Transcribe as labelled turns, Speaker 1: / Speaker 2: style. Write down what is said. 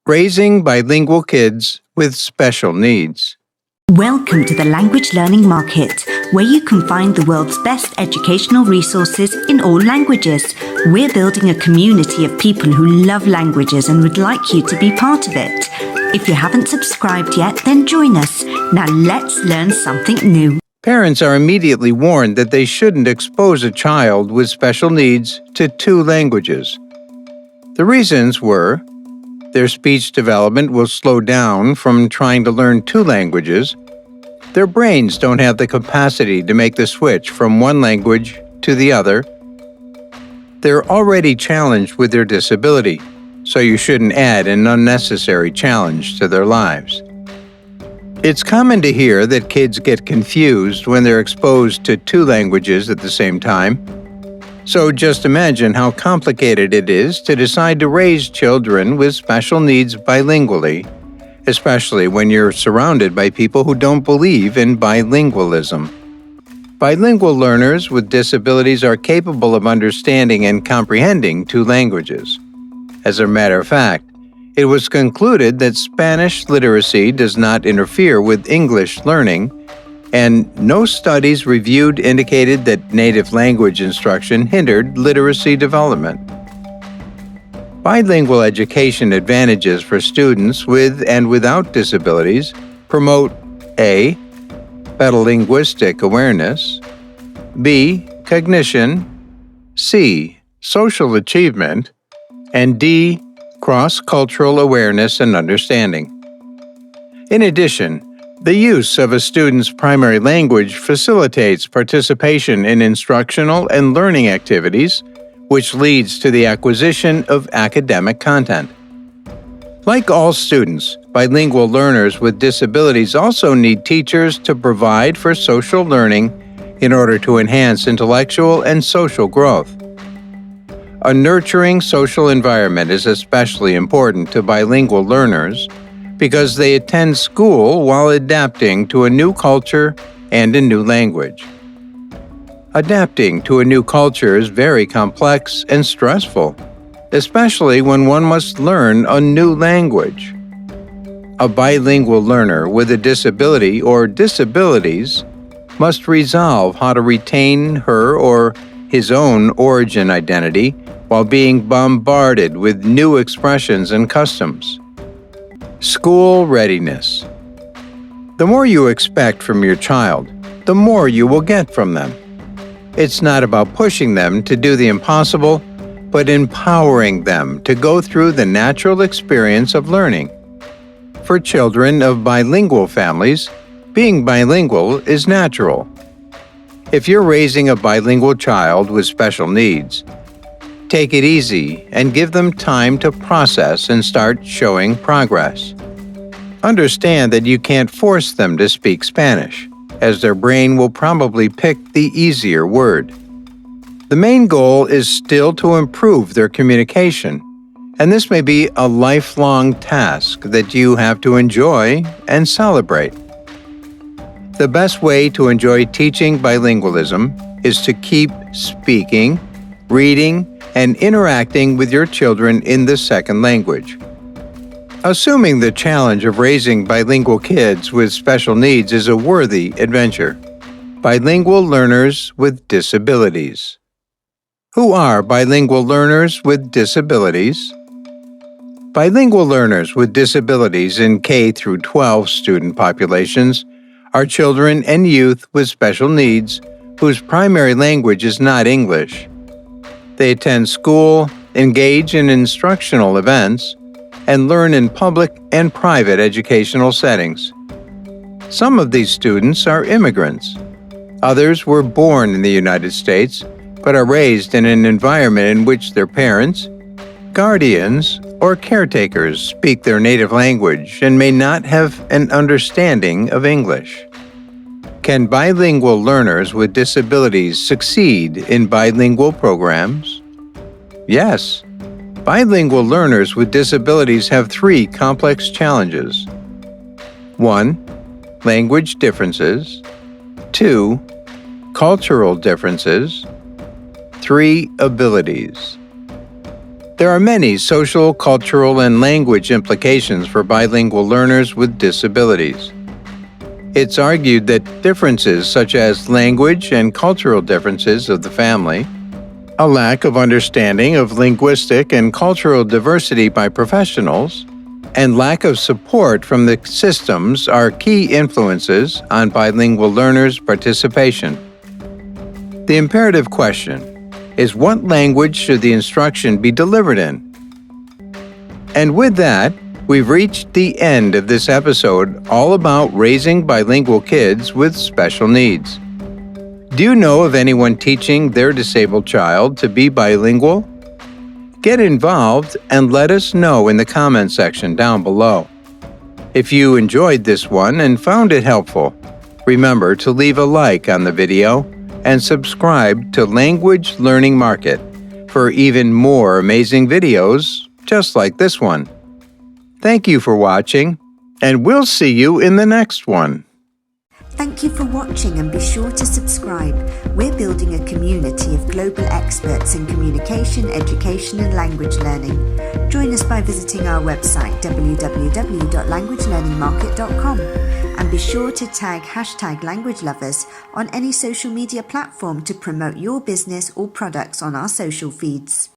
Speaker 1: Raising bilingual kids with special needs.
Speaker 2: Welcome to the Language Learning Market, where you can find the world's best educational resources in all languages. We're building a community of people who love languages and would like you to be part of it. If you haven't subscribed yet, then join us. Now let's learn something new.
Speaker 1: Parents are immediately warned that they shouldn't expose a child with special needs to two languages. The reasons were their speech development will slow down from trying to learn two languages. Their brains don't have the capacity to make the switch from one language to the other. They're already challenged with their disability, so you shouldn't add an unnecessary challenge to their lives. It's common to hear that kids get confused when they're exposed to two languages at the same time. So just imagine how complicated it is to decide to raise children with special needs bilingually, especially when you're surrounded by people who don't believe in bilingualism. Bilingual learners with disabilities are capable of understanding and comprehending two languages. As a matter of fact, it was concluded that Spanish literacy does not interfere with English learning, and no studies reviewed indicated that native language instruction hindered literacy development. Bilingual education advantages for students with and without disabilities promote A. Better linguistic awareness, B. Cognition, C. Social achievement, and D. Cross-cultural awareness and understanding. In addition, the use of a student's primary language facilitates participation in instructional and learning activities, which leads to the acquisition of academic content. Like all students, bilingual learners with disabilities also need teachers to provide for social learning in order to enhance intellectual and social growth. A nurturing social environment is especially important to bilingual learners because they attend school while adapting to a new culture and a new language. Adapting to a new culture is very complex and stressful, especially when one must learn a new language. A bilingual learner with a disability or disabilities must resolve how to retain her or his own origin identity while being bombarded with new expressions and customs. School readiness. The more you expect from your child, the more you will get from them. It's not about pushing them to do the impossible, but empowering them to go through the natural experience of learning. For children of bilingual families, being bilingual is natural. If you're raising a bilingual child with special needs, take it easy and give them time to process and start showing progress. Understand that you can't force them to speak Spanish, as their brain will probably pick the easier word. The main goal is still to improve their communication, and this may be a lifelong task that you have to enjoy and celebrate. The best way to enjoy teaching bilingualism is to keep speaking, reading, and interacting with your children in the second language. Assuming the challenge of raising bilingual kids with special needs is a worthy adventure. Bilingual learners with disabilities. Who are bilingual learners with disabilities? Bilingual learners with disabilities in K through 12 student populations are children and youth with special needs whose primary language is not English. They attend school, engage in instructional events, and learn in public and private educational settings. Some of these students are immigrants. Others were born in the United States, but are raised in an environment in which their parents, guardians, or caretakers speak their native language and may not have an understanding of English. Can bilingual learners with disabilities succeed in bilingual programs? Yes. Bilingual learners with disabilities have three complex challenges. 1. Language differences. 2. Cultural differences. 3. Abilities. There are many social, cultural, and language implications for bilingual learners with disabilities. It's argued that differences such as language and cultural differences of the family, a lack of understanding of linguistic and cultural diversity by professionals, and lack of support from the systems are key influences on bilingual learners' participation. The imperative question is, what language should the instruction be delivered in? And with that, we've reached the end of this episode all about raising bilingual kids with special needs. Do you know of anyone teaching their disabled child to be bilingual? Get involved and let us know in the comment section down below. If you enjoyed this one and found it helpful, remember to leave a like on the video and subscribe to Language Learning Market for even more amazing videos just like this one. Thank you for watching, and we'll see you in the next one.
Speaker 2: Thank you for watching, and be sure to subscribe. We're building a community of global experts in communication, education and language learning. Join us by visiting our website www.languagelearningmarket.com and be sure to tag #LanguageLovers on any social media platform to promote your business or products on our social feeds.